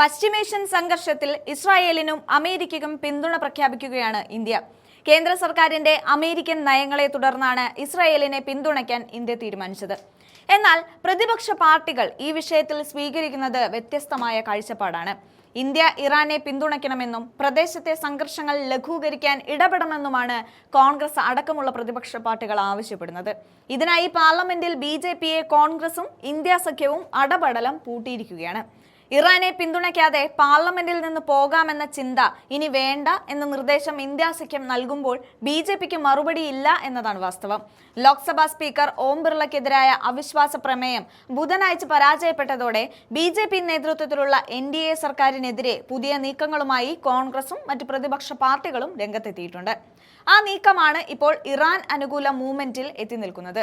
പശ്ചിമേഷ്യൻ സംഘർഷത്തിൽ ഇസ്രായേലിനും അമേരിക്കയ്ക്കും പിന്തുണ പ്രഖ്യാപിക്കുകയാണ് ഇന്ത്യ. കേന്ദ്ര സർക്കാരിന്റെ അമേരിക്കൻ നയങ്ങളെ തുടർന്നാണ് ഇസ്രായേലിനെ പിന്തുണയ്ക്കാൻ ഇന്ത്യ തീരുമാനിച്ചത്. എന്നാൽ പ്രതിപക്ഷ പാർട്ടികൾ ഈ വിഷയത്തിൽ സ്വീകരിക്കുന്നത് വ്യത്യസ്തമായ കാഴ്ചപ്പാടാണ്. ഇന്ത്യ ഇറാനെ പിന്തുണയ്ക്കണമെന്നും പ്രദേശത്തെ സംഘർഷങ്ങൾ ലഘൂകരിക്കാൻ ഇടപെടണമെന്നുമാണ് കോൺഗ്രസ് അടക്കമുള്ള പ്രതിപക്ഷ പാർട്ടികൾ ആവശ്യപ്പെടുന്നത്. ഇതിനായി പാർലമെന്റിൽ BJP-യെ കോൺഗ്രസും ഇന്ത്യ സഖ്യവും അടപടലം പൂട്ടിയിരിക്കുകയാണ്. ഇറാനെ പിന്തുണയ്ക്കാതെ പാർലമെന്റിൽ നിന്ന് പോകാമെന്ന ചിന്ത ഇനി വേണ്ട എന്ന നിർദ്ദേശം ഇന്ത്യ സഖ്യം നൽകുമ്പോൾ BJP-ക്ക് മറുപടിയില്ല എന്നതാണ് വാസ്തവം. ലോക്സഭാ സ്പീക്കർ ഓം ബിർളയ്ക്കെതിരായ അവിശ്വാസ പ്രമേയം ബുധനാഴ്ച പരാജയപ്പെട്ടതോടെ BJP നേതൃത്വത്തിലുള്ള NDA സർക്കാരിനെതിരെ പുതിയ നീക്കങ്ങളുമായി കോൺഗ്രസും മറ്റ് പ്രതിപക്ഷ പാർട്ടികളും രംഗത്തെത്തിയിട്ടുണ്ട്. ആ നീക്കമാണ് ഇപ്പോൾ ഇറാൻ അനുകൂല മൂവ്മെന്റിൽ എത്തി നിൽക്കുന്നത്.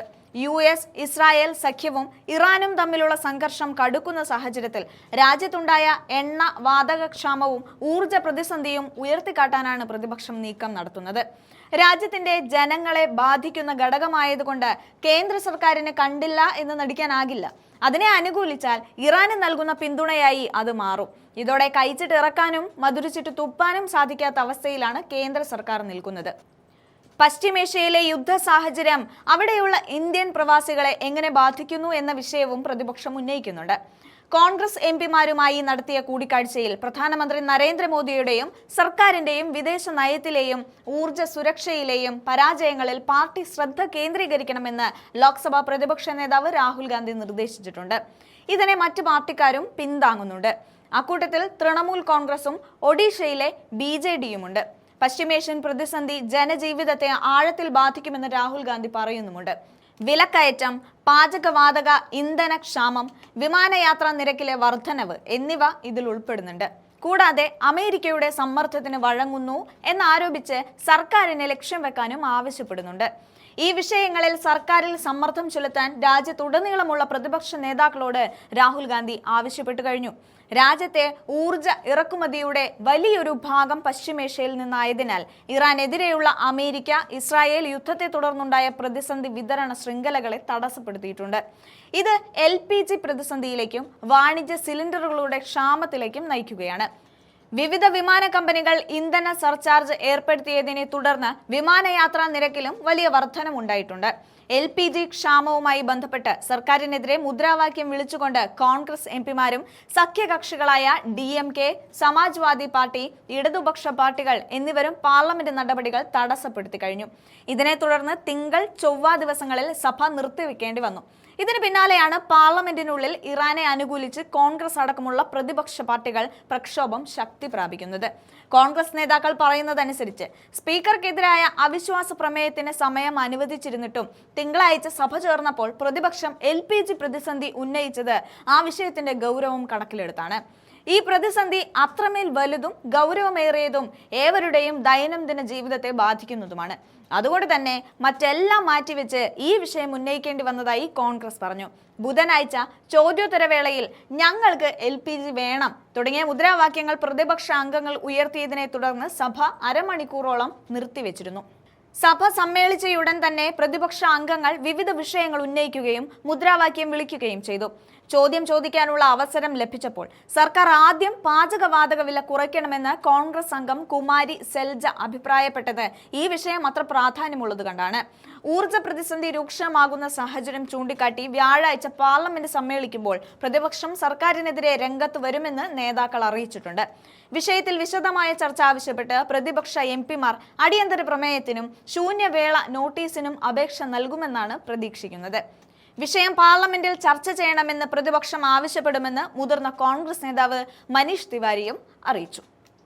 US, ഇസ്രായേൽ സഖ്യവും ഇറാനും തമ്മിലുള്ള സംഘർഷം കടുക്കുന്ന സാഹചര്യത്തിൽ രാജ്യത്തുണ്ടായ എണ്ണ വാതകക്ഷാമവും ഊർജ പ്രതിസന്ധിയും ഉയർത്തിക്കാട്ടാനാണ് പ്രതിപക്ഷം നീക്കം നടത്തുന്നത്. രാജ്യത്തിന്റെ ജനങ്ങളെ ബാധിക്കുന്ന ഘടകമായതുകൊണ്ട് കേന്ദ്ര സർക്കാരിന് കണ്ടില്ല എന്ന് നടിക്കാനാകില്ല. അതിനെ അനുകൂലിച്ചാൽ ഇറാന് നൽകുന്ന പിന്തുണയായി അത് മാറും. ഇതോടെ കൈച്ചിട്ട് ഇറക്കാനും മധുരിച്ചിട്ട് തുപ്പാനും സാധിക്കാത്ത അവസ്ഥയിലാണ് കേന്ദ്ര സർക്കാർ നിൽക്കുന്നത്. പശ്ചിമേഷ്യയിലെ യുദ്ധ സാഹചര്യം അവിടെയുള്ള ഇന്ത്യൻ പ്രവാസികളെ എങ്ങനെ ബാധിക്കുന്നു എന്ന വിഷയവും പ്രതിപക്ഷം ഉന്നയിക്കുന്നുണ്ട്. കോൺഗ്രസ് MPമാരുമായി നടത്തിയ കൂടിക്കാഴ്ചയിൽ പ്രധാനമന്ത്രി നരേന്ദ്രമോദിയുടെയും സർക്കാരിന്റെയും വിദേശ നയത്തിലെയും ഊർജ സുരക്ഷയിലെയും പരാജയങ്ങളിൽ പാർട്ടി ശ്രദ്ധ കേന്ദ്രീകരിക്കണമെന്ന് ലോക്സഭാ പ്രതിപക്ഷ നേതാവ് രാഹുൽ ഗാന്ധി നിർദ്ദേശിച്ചിട്ടുണ്ട്. ഇതിനെ മറ്റു പാർട്ടിക്കാരും പിന്താങ്ങുന്നുണ്ട്. അക്കൂട്ടത്തിൽ തൃണമൂൽ കോൺഗ്രസും ഒഡീഷയിലെ BJD-യുമുണ്ട്. പശ്ചിമേഷ്യൻ പ്രതിസന്ധി ജനജീവിതത്തെ ആഴത്തിൽ ബാധിക്കുമെന്ന് രാഹുൽ ഗാന്ധി പറയുന്നുമുണ്ട്. വിലക്കയറ്റം, പാചകവാതക ഇന്ധന ക്ഷാമം, വിമാനയാത്രാ നിരക്കിലെ വർധനവ് എന്നിവ ഇതിൽ ഉൾപ്പെടുന്നുണ്ട്. കൂടാതെ അമേരിക്കയുടെ സമ്മർദ്ദത്തിന് വഴങ്ങുന്നു എന്നാരോപിച്ച് സർക്കാരിനെ ലക്ഷ്യം വെക്കാനും ആവശ്യപ്പെടുന്നുണ്ട്. ഈ വിഷയങ്ങളിൽ സർക്കാരിൽ സമ്മർദ്ദം ചെലുത്താൻ രാജ്യത്തുടനീളമുള്ള പ്രതിപക്ഷ നേതാക്കളോട് രാഹുൽ ഗാന്ധി ആവശ്യപ്പെട്ടു കഴിഞ്ഞു. രാജ്യത്തെ ഊർജ ഇറക്കുമതിയുടെ വലിയൊരു ഭാഗം പശ്ചിമേഷ്യയിൽ നിന്നായതിനാൽ ഇറാനെതിരെയുള്ള അമേരിക്ക ഇസ്രായേൽ യുദ്ധത്തെ തുടർന്നുണ്ടായ പ്രതിസന്ധി വിതരണ ശൃംഖലകളെ തടസ്സപ്പെടുത്തിയിട്ടുണ്ട്. ഇത് LPG പ്രതിസന്ധിയിലേക്കും വാണിജ്യ സിലിണ്ടറുകളുടെ ക്ഷാമത്തിലേക്കും നയിക്കുകയാണ്. വിവിധ വിമാന കമ്പനികൾ ഇന്ധന സർചാർജ് ഏർപ്പെടുത്തിയതിനെ തുടർന്ന് വിമാനയാത്രാ നിരക്കിലും വലിയ വർധനമുണ്ടായിട്ടുണ്ട്. LPG ക്ഷാമവുമായി ബന്ധപ്പെട്ട് സർക്കാരിനെതിരെ മുദ്രാവാക്യം വിളിച്ചുകൊണ്ട് കോൺഗ്രസ് MPമാരും സഖ്യകക്ഷികളായ DMK, സമാജ്വാദി പാർട്ടി, ഇടതുപക്ഷ പാർട്ടികൾ എന്നിവരും പാർലമെന്റ് നടപടികൾ തടസ്സപ്പെടുത്തി കഴിഞ്ഞു. ഇതിനെ തുടർന്ന് തിങ്കൾ, ചൊവ്വ ദിവസങ്ങളിൽ സഭ നിർത്തിവെക്കേണ്ടി വന്നു. ഇതിന് പിന്നാലെയാണ് പാർലമെന്റിനുള്ളിൽ ഇറാനെ അനുകൂലിച്ച് കോൺഗ്രസ് അടക്കമുള്ള പ്രതിപക്ഷ പാർട്ടികൾ പ്രക്ഷോഭം ശക്തി പ്രാപിക്കുന്നത്. കോൺഗ്രസ് നേതാക്കൾ പറയുന്നതനുസരിച്ച് സ്പീക്കർക്കെതിരായ അവിശ്വാസ പ്രമേയത്തിന് സമയം അനുവദിച്ചിരുന്നിട്ടും തിങ്കളാഴ്ച സഭ ചേർന്നപ്പോൾ പ്രതിപക്ഷം LPG പ്രതിസന്ധി ഉന്നയിച്ചത് ആ വിഷയത്തിന്റെ ഗൗരവം കണക്കിലെടുത്താണ്. ഈ പ്രതിസന്ധി അത്രമേൽ വലുതും ഗൗരവമേറിയതും ഏവരുടെയും ദൈനംദിന ജീവിതത്തെ ബാധിക്കുന്നതുമാണ്. അതുകൊണ്ട് തന്നെ മറ്റെല്ലാം മാറ്റിവെച്ച് ഈ വിഷയം ഉന്നയിക്കേണ്ടി വന്നതായി കോൺഗ്രസ് പറഞ്ഞു. ബുധനാഴ്ച ചോദ്യോത്തരവേളയിൽ ഞങ്ങൾക്ക് LPG വേണം തുടങ്ങിയ മുദ്രാവാക്യങ്ങൾ പ്രതിപക്ഷ അംഗങ്ങൾ ഉയർത്തിയതിനെ തുടർന്ന് സഭ അരമണിക്കൂറോളം നിർത്തിവെച്ചിരുന്നു. സഭ സമ്മേളിച്ചയുടൻ തന്നെ പ്രതിപക്ഷ അംഗങ്ങൾ വിവിധ വിഷയങ്ങൾ ഉന്നയിക്കുകയും മുദ്രാവാക്യം വിളിക്കുകയും ചെയ്തു. ചോദ്യം ചോദിക്കാനുള്ള അവസരം ലഭിച്ചപ്പോൾ സർക്കാർ ആദ്യം പാചകവാതക വില കുറയ്ക്കണമെന്ന് കോൺഗ്രസ് അംഗം കുമാരി സെൽജ അഭിപ്രായപ്പെട്ടത് ഈ വിഷയം അത്ര പ്രാധാന്യമുള്ളത് കണ്ടാണ്. ഊർജ പ്രതിസന്ധി രൂക്ഷമാകുന്ന സാഹചര്യം ചൂണ്ടിക്കാട്ടി വ്യാഴാഴ്ച പാർലമെന്റ് സമ്മേളിക്കുമ്പോൾ പ്രതിപക്ഷം സർക്കാരിനെതിരെ രംഗത്ത് വരുമെന്ന് നേതാക്കൾ അറിയിച്ചിട്ടുണ്ട്. വിഷയത്തിൽ വിശദമായ ചർച്ച ആവശ്യപ്പെട്ട് പ്രതിപക്ഷ MPമാർ അടിയന്തര പ്രമേയത്തിനും ശൂന്യവേള നോട്ടീസിനും അപേക്ഷ നൽകുമെന്നാണ് പ്രതീക്ഷിക്കുന്നത്. വിഷയം പാർലമെന്റിൽ ചർച്ച ചെയ്യണമെന്ന് പ്രതിപക്ഷം ആവശ്യപ്പെടുമെന്ന് മുതിർന്ന കോൺഗ്രസ് നേതാവ് മനീഷ് തിവാരിയും അറിയിച്ചു.